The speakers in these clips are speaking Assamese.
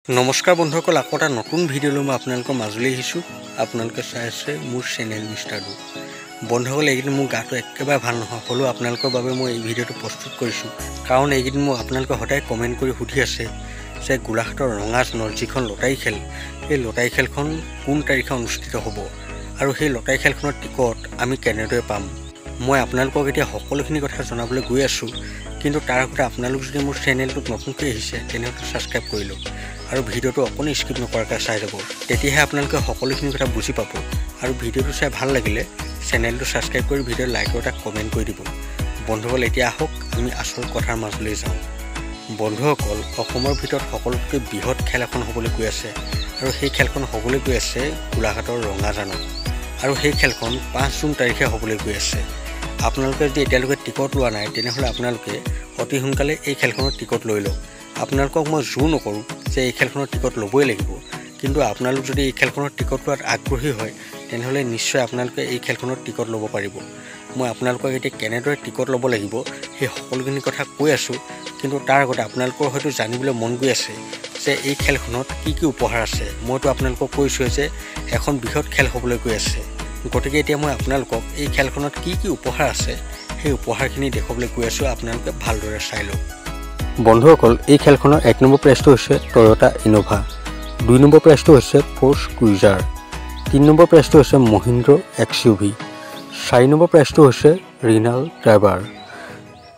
নমস্কাৰ বন্ধুসকল, আকৌ এটা নতুন ভিডিঅ' লৈ মই আপোনালোকৰ মাজলৈ আহিছোঁ। আপোনালোকে চাই আছে মোৰ চেনেল মিষ্টাৰ ডু। বন্ধুসকল, এইকেইদিন মোৰ গাটো একেবাৰে ভাল নহয়, হ'লেও আপোনালোকৰ বাবে মই এই ভিডিঅ'টো প্ৰস্তুত কৰিছোঁ। কাৰণ এইকেইদিন মোক আপোনালোকে সদায় কমেণ্ট কৰি সুধি আছে যে গোলাঘাটৰ ৰঙাজনৰ যিখন লটাৰী খেল, সেই লটাৰী খেলখন কোন তাৰিখে অনুষ্ঠিত হ'ব আৰু সেই লটাৰী খেলখনৰ টিকট আমি কেনেদৰে পাম। মই আপোনালোকক এতিয়া সকলোখিনি কথা জনাবলৈ গৈ আছোঁ, কিন্তু তাৰ আগতে আপোনালোক যদি মোৰ চেনেলটোত নতুনকৈ আহিছে তেনেহ'লে ছাবস্ক্ৰাইব কৰি লওক আৰু ভিডিঅ'টো অকণো স্কিপ নকৰাকৈ চাই যাব। তেতিয়াহে আপোনালোকে সকলোখিনি কথা বুজি পাব। আৰু ভিডিঅ'টো চাই ভাল লাগিলে চেনেলটো ছাবস্ক্ৰাইব কৰি ভিডিঅ'ত লাইক এটা কমেণ্ট কৰি দিব। বন্ধুসকল, এতিয়া আহক আমি আচল কথাৰ মাজলৈ যাওঁ। বন্ধুসকল, অসমৰ ভিতৰত সকলোতকৈ বৃহৎ খেল এখন হ'বলৈ গৈ আছে আৰু সেই খেলখন হ'বলৈ গৈ আছে গোলাঘাটৰ ৰঙাজানত। আৰু সেই খেলখন 5 জুন তাৰিখে হ'বলৈ গৈ আছে। আপোনালোকে যদি এতিয়ালৈকে টিকট লোৱা নাই তেনেহ'লে আপোনালোকে অতি সোনকালে এই খেলখনৰ টিকট লৈ লওক। আপোনালোকক মই জোৰ নকৰোঁ যে এই খেলখনৰ টিকট ল'বই লাগিব, কিন্তু আপোনালোক যদি এই খেলখনৰ টিকট লোৱাত আগ্ৰহী হয় তেনেহ'লে নিশ্চয় আপোনালোকে এই খেলখনৰ টিকট ল'ব পাৰিব। মই আপোনালোকক এতিয়া কেনেদৰে টিকট ল'ব লাগিব সেই সকলোখিনি কথা কৈ আছোঁ, কিন্তু তাৰ আগতে আপোনালোকৰ হয়তো জানিবলৈ মন গৈ আছে যে এই খেলখনত কি কি উপহাৰ আছে। মইতো আপোনালোকক কৈছোঁৱে যে এখন বৃহৎ খেল হ'বলৈ গৈ আছে, গতিকে এতিয়া মই আপোনালোকক এই খেলখনত কি কি উপহাৰ আছে সেই উপহাৰখিনি দেখুৱাবলৈ গৈ আছোঁ। আপোনালোকে ভালদৰে চাই লওক। বন্ধুসকল, এই খেলখনৰ 1 নম্বৰ প্ৰাইজটো হৈছে টয়োটা ইনোভা, 2 নম্বৰ প্ৰাইজটো হৈছে ফ'ৰ্চ ক্ৰুইজাৰ, 3 নম্বৰ প্ৰাইজটো হৈছে মহিন্দ্ৰ XUV, 4 নম্বৰ প্ৰাইজটো হৈছে ৰিনাল ড্ৰাইভাৰ,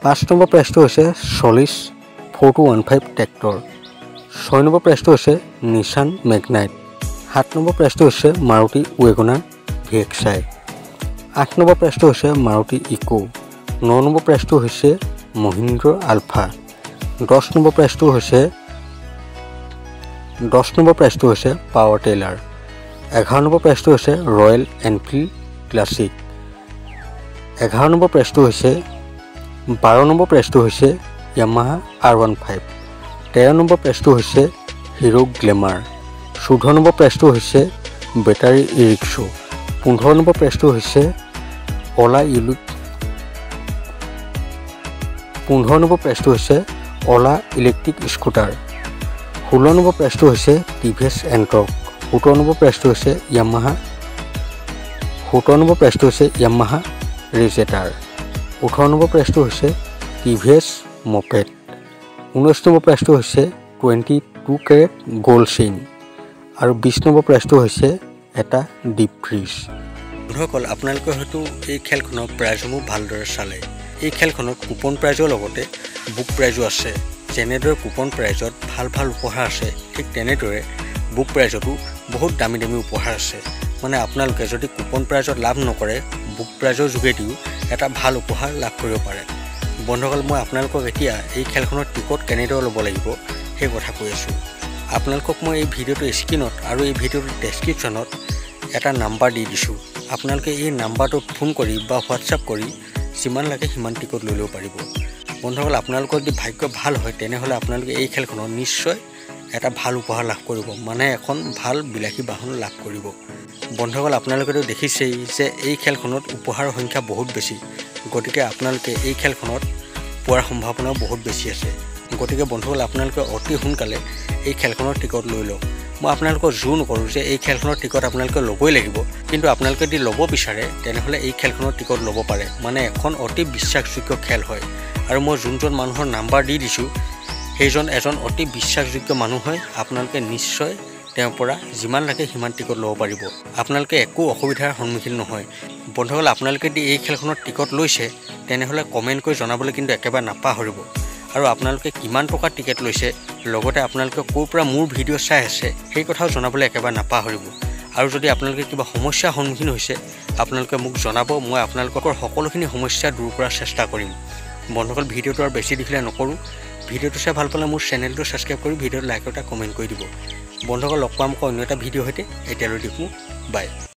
5 নম্বৰ প্ৰাইজটো হৈছে চলিছ 4215 ট্ৰেক্টৰ, 6 নম্বৰ প্ৰাইজটো হৈছে নিছান মেগনাইট, 7 নম্বৰ প্ৰাইজটো হৈছে মাৰুতি ৱেগনাৰ VXI, 8 নম্বৰ প্ৰাইজটো হৈছে মাৰুতি ইকো, 9 নম্বৰ প্ৰাইজটো হৈছে মহিন্দ্ৰ আলফা, 10 নম্বৰ প্ৰাইজটো হৈছে পাৱাৰ টেইলাৰ, 11 নম্বৰ প্ৰাইজটো হৈছে ৰয়েল এনফিল্ড ক্লাছিক, 11 নম্বৰ প্ৰাইজটো হৈছে 12 নম্বৰ প্ৰাইজটো হৈছে য়ামাহা R15, 13 নম্বৰ প্ৰাইজটো হৈছে হিৰো গ্লেমাৰ, 14 নম্বৰ প্ৰাইজটো হৈছে বেটাৰী ই-ৰিক্সা, 15 নম্বৰ প্ৰাইজটো হৈছে অলা ইলেক্ট্ৰিক স্কুটাৰ, 16 নম্বৰ প্ৰাইজটো হৈছে TVS এণ্টৰ্ক, 17 নম্বৰ প্ৰাইজটো হৈছে য়ামাহা ৰেজেটাৰ, 18 নম্বৰ প্ৰাইজটো হৈছে TVS মপেড, 19 নম্বৰ প্ৰাইজটো হৈছে 22 কেৰেট গ'ল্ড চেইন আৰু 20 নম্বৰ প্ৰাইজটো হৈছে এটা ডিপ ফ্ৰিজ। বন্ধুসকল, আপোনালোকে হয়তো এই খেলখনৰ প্ৰাইজসমূহ ভালদৰে চালে। এই খেলখনত কুপন প্ৰাইজৰ লগতে বুক প্ৰাইজো আছে। যেনেদৰে কুপন প্ৰাইজত ভাল ভাল উপহাৰ আছে, ঠিক তেনেদৰে বুক প্ৰাইজতো বহুত দামী দামী উপহাৰ আছে। মানে আপোনালোকে যদি কুপন প্ৰাইজত লাভ নকৰে, বুক প্ৰাইজৰ যোগেদিও এটা ভাল উপহাৰ লাভ কৰিব পাৰে। বন্ধুসকল, মই আপোনালোকক এতিয়া এই খেলখনৰ টিকট কেনেদৰে ল'ব লাগিব সেই কথা কৈ আছোঁ। আপোনালোকক মই এই ভিডিঅ'টোৰ স্ক্ৰীণত আৰু এই ভিডিঅ'টোৰ ডেছক্ৰিপশ্যনত এটা নাম্বাৰ দি দিছোঁ। আপোনালোকে এই নাম্বাৰটোত ফোন কৰি বা হোৱাটছআপ কৰি যিমান লাগে সিমান টিকট লৈ ল'ব পাৰিব। বন্ধুসকল, আপোনালোকৰ যদি ভাগ্য ভাল হয় তেনেহ'লে আপোনালোকে এই খেলখনত নিশ্চয় এটা ভাল উপহাৰ লাভ কৰিব, মানে এখন ভাল বিলাসী বাহন লাভ কৰিব। বন্ধুসকল, আপোনালোকেতো দেখিছেই যে এই খেলখনত উপহাৰৰ সংখ্যা বহুত বেছি, গতিকে আপোনালোকে এই খেলখনত পোৱাৰ সম্ভাৱনাও বহুত বেছি আছে। গতিকে বন্ধুসকল, আপোনালোকে অতি সোনকালে এই খেলখনৰ টিকট লৈ লওক। মই আপোনালোকক জোৰ নকৰোঁ যে এই খেলখনৰ টিকট আপোনালোকে ল'বই লাগিব, কিন্তু আপোনালোকে যদি ল'ব বিচাৰে তেনেহ'লে এই খেলখনৰ টিকট ল'ব পাৰে। মানে এখন অতি বিশ্বাসযোগ্য খেল হয়, আৰু মই যোনজন মানুহৰ নাম্বাৰ দি দিছোঁ সেইজন এজন অতি বিশ্বাসযোগ্য মানুহ হয়। আপোনালোকে নিশ্চয় তেওঁৰ পৰা যিমান লাগে সিমান টিকট ল'ব পাৰিব। আপোনালোকে একো অসুবিধাৰ সন্মুখীন নহয়। বন্ধুসকল, আপোনালোকে যদি এই খেলখনৰ টিকট লৈছে তেনেহ'লে কমেণ্ট কৰি জনাবলৈ কিন্তু একেবাৰে নাপাহৰিব। আৰু আপোনালোকে কিমান টকাৰ টিকেট লৈছে, লগতে আপোনালোকে ক'ৰ পৰা মোৰ ভিডিঅ' চাই আছে সেই কথাও জনাবলৈ একেবাৰে নাপাহৰিব। আৰু যদি আপোনালোকে কিবা সমস্যাৰ সন্মুখীন হৈছে আপোনালোকে মোক জনাব, মই আপোনালোকৰ সকলোখিনি সমস্যা দূৰ কৰাৰ চেষ্টা কৰিম। বন্ধুসকল, ভিডিঅ'টো আৰু বেছি দীঘলীয়া নকৰোঁ। ভিডিঅ'টো চাই ভাল পালে মোৰ চেনেলটো ছাবস্ক্ৰাইব কৰি ভিডিঅ'ত লাইক এটা কমেণ্ট কৰি দিব। বন্ধুসকল, লগ পাম আকৌ অন্য এটা ভিডিঅ' সৈতে। এতিয়ালৈ দেখোঁ, বাই।